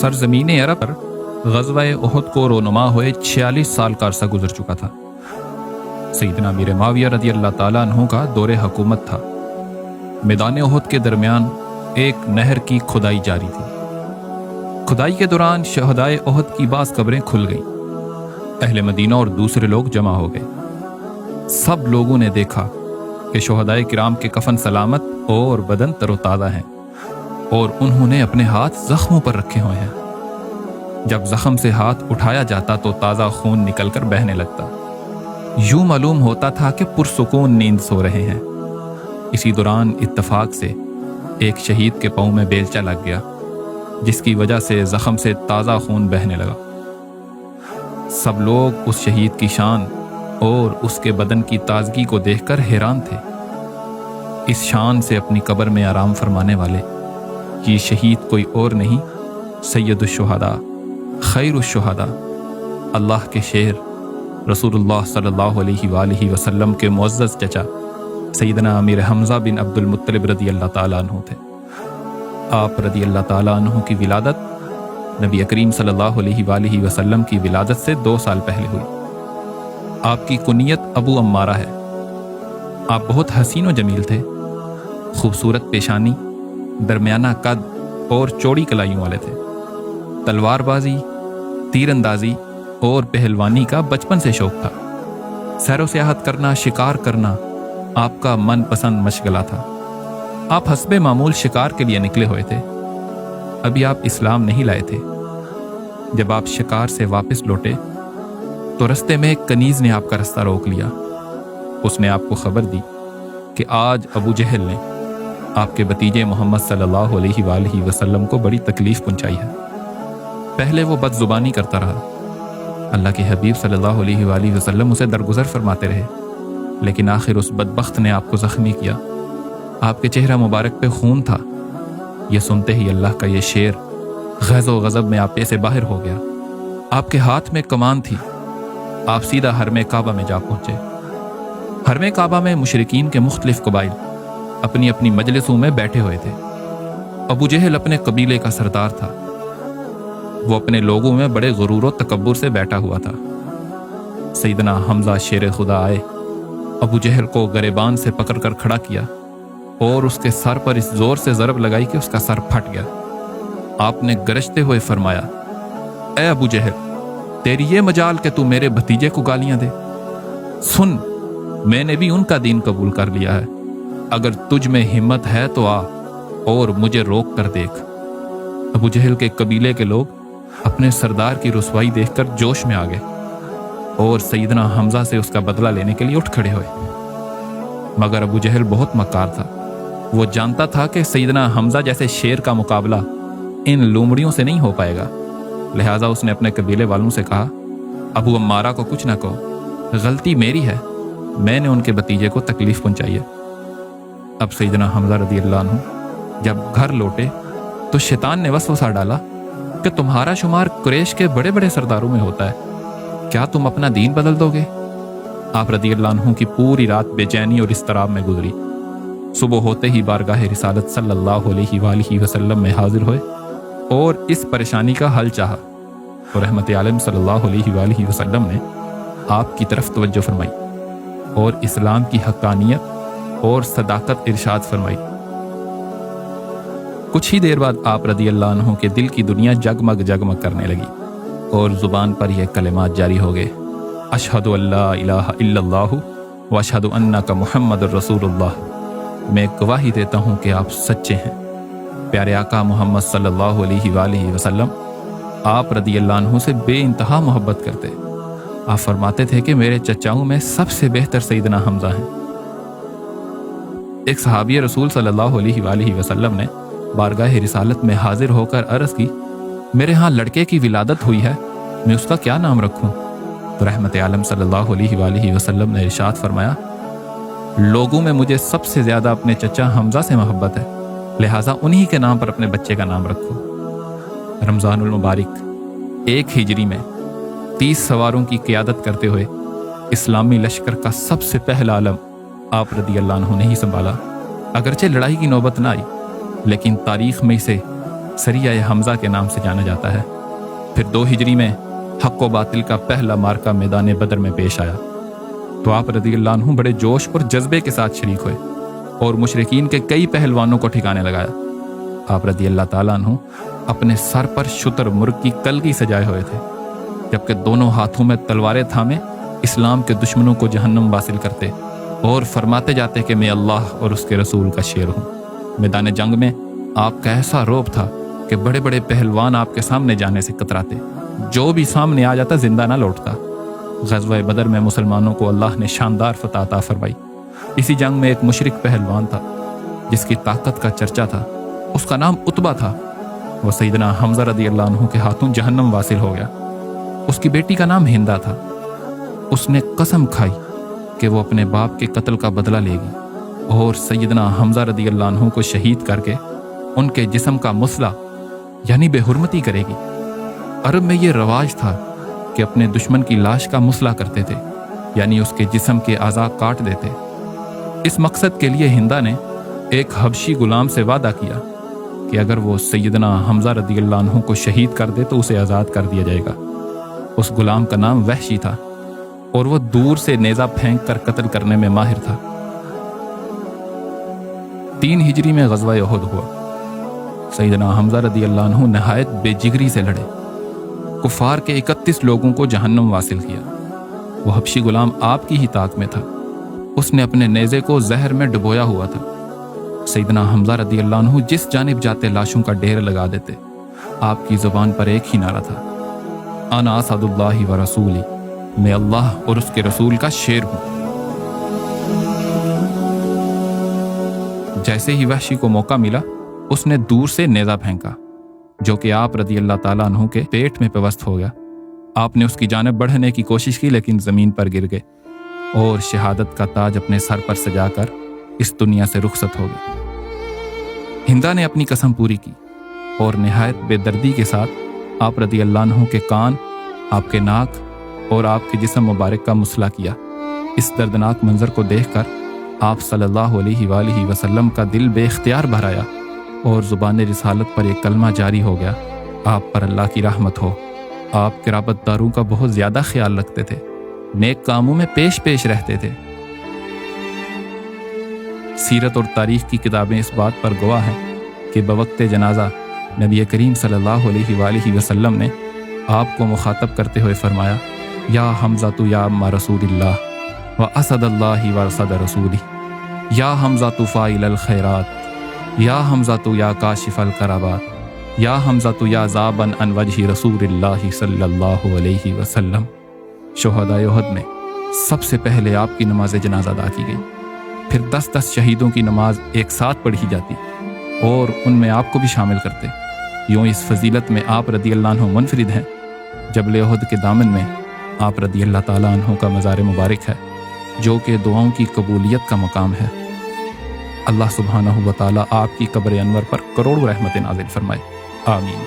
سرزمین عرب پر غزوہ احد کو رونما ہوئے 46 سال کا عرصہ گزر چکا تھا۔ سیدنا امیر معاویہ رضی اللہ تعالیٰ عنہ کا دور حکومت تھا۔ میدان احد کے درمیان ایک نہر کی کھدائی جاری تھی۔ کھدائی کے دوران شہدائے احد کی بعض قبریں کھل گئیں۔ اہل مدینہ اور دوسرے لوگ جمع ہو گئے۔ سب لوگوں نے دیکھا کہ شہدائے کرام کے کفن سلامت اور بدن تر و تازہ ہیں، اور انہوں نے اپنے ہاتھ زخموں پر رکھے ہوئے ہیں۔ جب زخم سے ہاتھ اٹھایا جاتا تو تازہ خون نکل کر بہنے لگتا۔ یوں معلوم ہوتا تھا کہ پرسکون نیند سو رہے ہیں۔ اسی دوران اتفاق سے ایک شہید کے پاؤں میں بیلچہ لگ گیا، جس کی وجہ سے زخم سے تازہ خون بہنے لگا۔ سب لوگ اس شہید کی شان اور اس کے بدن کی تازگی کو دیکھ کر حیران تھے۔ اس شان سے اپنی قبر میں آرام فرمانے والے یہ شہید کوئی اور نہیں، سید الشہداء، خیر الشہداء، اللہ کے شیر رسول اللہ صلی اللہ علیہ وآلہ وسلم کے معزز چچا سیدنا امیر حمزہ بن عبد المطلب رضی اللہ تعالیٰ عنہ تھے۔ آپ رضی اللہ تعالیٰ عنہ کی ولادت نبی کریم صلی اللہ علیہ وآلہ وسلم کی ولادت سے 2 سال پہلے ہوئی۔ آپ کی کنیت ابو عمارہ ہے۔ آپ بہت حسین و جمیل تھے، خوبصورت پیشانی، درمیانہ قد اور چوڑی کلائیوں والے تھے۔ تلوار بازی، تیر اندازی اور پہلوانی کا بچپن سے شوق تھا۔ سیر و سیاحت کرنا، شکار کرنا آپ کا من پسند مشغلہ تھا۔ آپ حسب معمول شکار کے لیے نکلے ہوئے تھے۔ ابھی آپ اسلام نہیں لائے تھے۔ جب آپ شکار سے واپس لوٹے تو رستے میں ایک کنیز نے آپ کا رستہ روک لیا۔ اس نے آپ کو خبر دی کہ آج ابو جہل نے آپ کے بھتیجے محمد صلی اللہ علیہ وآلہ وسلم کو بڑی تکلیف پہنچائی ہے۔ پہلے وہ بد زبانی کرتا رہا۔ اللہ کے حبیب صلی اللہ علیہ وآلہ وسلم اسے درگزر فرماتے رہے، لیکن آخر اس بدبخت نے آپ کو زخمی کیا۔ آپ کے چہرہ مبارک پہ خون تھا۔ یہ سنتے ہی اللہ کا یہ شیر غیظ و غضب میں آپے سے باہر ہو گیا۔ آپ کے ہاتھ میں کمان تھی۔ آپ سیدھا حرم کعبہ میں جا پہنچے۔ حرم کعبہ میں مشرکین کے مختلف قبائل اپنی اپنی مجلسوں میں بیٹھے ہوئے تھے۔ ابو جہل اپنے قبیلے کا سردار تھا۔ وہ اپنے لوگوں میں بڑے غرور و تکبر سے بیٹھا ہوا تھا۔ سیدنا حمزہ شیر خدا آئے، ابو جہل کو گریبان سے پکڑ کر کھڑا کیا اور اس کے سر پر اس زور سے ضرب لگائی کہ اس کا سر پھٹ گیا۔ آپ نے گرجتے ہوئے فرمایا، اے ابو جہل، تیری یہ مجال کہ تو میرے بھتیجے کو گالیاں دے؟ سن، میں نے بھی ان کا دین قبول کر لیا ہے۔ اگر تجھ میں ہمت ہے تو آ اور مجھے روک کر دیکھ۔ ابو جہل کے قبیلے کے لوگ اپنے سردار کی رسوائی دیکھ کر جوش میں آ گئے اور سیدنا حمزہ سے اس کا بدلہ لینے کے لیے اٹھ کھڑے ہوئے۔ مگر ابو جہل بہت مکار تھا۔ وہ جانتا تھا کہ سیدنا حمزہ جیسے شیر کا مقابلہ ان لومڑیوں سے نہیں ہو پائے گا، لہٰذا اس نے اپنے قبیلے والوں سے کہا، ابو عمارہ کو کچھ نہ کہو، غلطی میری ہے، میں نے ان کے بھتیجے کو تکلیف پہنچائی ہے۔ اب سیدنا حمزہ رضی اللہ عنہ جب گھر لوٹے تو شیطان نے وسوسہ ڈالا کہ تمہارا شمار قریش کے بڑے بڑے سرداروں میں ہوتا ہے، کیا تم اپنا دین بدل دو گے؟ آپ رضی اللہ عنہ کی پوری رات بے چینی اور اضطراب میں گزری۔ صبح ہوتے ہی بارگاہ رسالت صلی اللہ علیہ وآلہ وسلم میں حاضر ہوئے اور اس پریشانی کا حل چاہا، اور رحمت عالم صلی اللہ علیہ وآلہ وسلم نے آپ کی طرف توجہ فرمائی اور اسلام کی حقانیت اور صداقت ارشاد فرمائی۔ کچھ ہی دیر بعد آپ رضی اللہ عنہ کے دل کی دنیا جگمگ جگمگ کرنے لگی اور زبان پر یہ کلمات جاری ہو گئے، اشہد ان لا الہ الا اللہ و اشہد انک محمد الرسول اللہ۔ میں گواہی دیتا ہوں کہ آپ سچے ہیں۔ پیارے آقا محمد صلی اللہ علیہ وآلہ وسلم آپ رضی اللہ عنہ سے بے انتہا محبت کرتے۔ آپ فرماتے تھے کہ میرے چچاؤں میں سب سے بہتر سیدنا حمزہ ہیں۔ ایک صحابی رسول صلی اللہ علیہ وآلہ وسلم نے بارگاہ رسالت میں حاضر ہو کر عرض کی، میرے ہاں لڑکے کی ولادت ہوئی ہے، میں اس کا کیا نام رکھوں؟ تو رحمت عالم صلی اللہ علیہ وآلہ وسلم نے ارشاد فرمایا، لوگوں میں مجھے سب سے زیادہ اپنے چچا حمزہ سے محبت ہے، لہٰذا انہی کے نام پر اپنے بچے کا نام رکھو۔ رمضان المبارک 1 ہجری میں 30 سواروں کی قیادت کرتے ہوئے اسلامی لشکر کا سب سے پہلا علم آپ رضی اللہ عنہ نے ہی سنبھالا۔ اگرچہ لڑائی کی نوبت نہ آئی، لیکن تاریخ میں اسے سریہ حمزہ کے نام سے جانا جاتا ہے۔ پھر 2 ہجری میں حق و باطل کا پہلا مارکہ میدان بدر میں پیش آیا تو آپ رضی اللہ عنہ بڑے جوش اور جذبے کے ساتھ شریک ہوئے اور مشرکین کے کئی پہلوانوں کو ٹھکانے لگایا۔ آپ رضی اللہ تعالیٰ عنہ اپنے سر پر شتر مرغ کی کلگی سجائے ہوئے تھے، جبکہ دونوں ہاتھوں میں تلواریں تھامے اسلام کے دشمنوں کو جہنم واصل کرتے اور فرماتے جاتے کہ میں اللہ اور اس کے رسول کا شیر ہوں۔ میدان جنگ میں آپ کا ایسا روب تھا کہ بڑے بڑے پہلوان آپ کے سامنے جانے سے کتراتے، جو بھی سامنے آ جاتا زندہ نہ لوٹتا۔ غزوہ بدر میں مسلمانوں کو اللہ نے شاندار فتح عطا فرمائی۔ اسی جنگ میں ایک مشرک پہلوان تھا جس کی طاقت کا چرچا تھا، اس کا نام عتبہ تھا۔ وہ سیدنا حمزہ رضی اللہ عنہ کے ہاتھوں جہنم واصل ہو گیا۔ اس کی بیٹی کا نام ہندا تھا۔ اس نے قسم کھائی کہ وہ اپنے باپ کے قتل کا بدلہ لے گی اور سیدنا حمزہ رضی اللہ عنہ کو شہید کر کے ان کے جسم کا مسلح یعنی بے حرمتی کرے گی۔ عرب میں یہ رواج تھا کہ اپنے دشمن کی لاش کا مسلح کرتے تھے، یعنی اس کے جسم کے اعضاء کاٹ دیتے۔ اس مقصد کے لیے ہندا نے ایک حبشی غلام سے وعدہ کیا کہ اگر وہ سیدنا حمزہ رضی اللہ عنہ کو شہید کر دے تو اسے آزاد کر دیا جائے گا۔ اس غلام کا نام وحشی تھا اور وہ دور سے نیزہ پھینک کر قتل کرنے میں ماہر تھا۔ 3 ہجری میں غزوہ احد ہوا۔ سیدنا حمزہ رضی اللہ عنہ نہایت بے جگری سے لڑے، کفار کے 31 لوگوں کو جہنم واصل کیا۔ وہ حبشی غلام آپ کی ہی طاق میں تھا۔ اس نے اپنے نیزے کو زہر میں ڈبویا ہوا تھا۔ سیدنا حمزہ رضی اللہ عنہ جس جانب جاتے لاشوں کا ڈھیر لگا دیتے۔ آپ کی زبان پر ایک ہی نعرہ تھا، انا اسد اللہ و رسولی، میں اللہ اور اس کے رسول کا شیر ہوں۔ جیسے ہی وحشی کو موقع ملا اس نے دور سے نیزہ پھینکا جو کہ آپ رضی اللہ تعالیٰ عنہ کے پیٹ میں پیوست ہو گیا۔ آپ نے اس کی جانب بڑھنے کی کوشش کی لیکن زمین پر گر گئے اور شہادت کا تاج اپنے سر پر سجا کر اس دنیا سے رخصت ہو گئے۔ ہندا نے اپنی قسم پوری کی اور نہایت بے دردی کے ساتھ آپ رضی اللہ عنہ کے کان، آپ کے ناک اور آپ کے جسم مبارک کا مسلح کیا۔ اس دردناک منظر کو دیکھ کر آپ صلی اللہ علیہ وآلہ وسلم کا دل بے اختیار بھر آیا اور زبان رسالت پر ایک کلمہ جاری ہو گیا، آپ پر اللہ کی رحمت ہو۔ آپ قرابت داروں کا بہت زیادہ خیال رکھتے تھے، نیک کاموں میں پیش رہتے تھے۔ سیرت اور تاریخ کی کتابیں اس بات پر گواہ ہیں کہ بوقت جنازہ نبی کریم صلی اللہ علیہ وآلہ وسلم نے آپ کو مخاطب کرتے ہوئے فرمایا، یا حمزہ یا اما رسول اللہ و اسد اللہ و اسد رسولی، یا حمزہ فاعل الخیرات، یا حمزہ یا کاشف الکربات، یا حمزہ یا ذابن عن وجہ رسول اللہ صلی اللہ علیہ وسلم۔ شہدائے احد میں سب سے پہلے آپ کی نماز جنازہ ادا کی گئی، پھر 10 شہیدوں کی نماز ایک ساتھ پڑھی جاتی اور ان میں آپ کو بھی شامل کرتے۔ یوں اس فضیلت میں آپ رضی اللہ عنہ منفرد ہیں۔ جبل احد کے دامن میں آپ رضی اللہ تعالیٰ عنہ کا مزار مبارک ہے جو کہ دعاؤں کی قبولیت کا مقام ہے۔ اللہ سبحانہ و تعالیٰ آپ کی قبر انور پر کروڑوں رحمتیں نازل فرمائے، آمین۔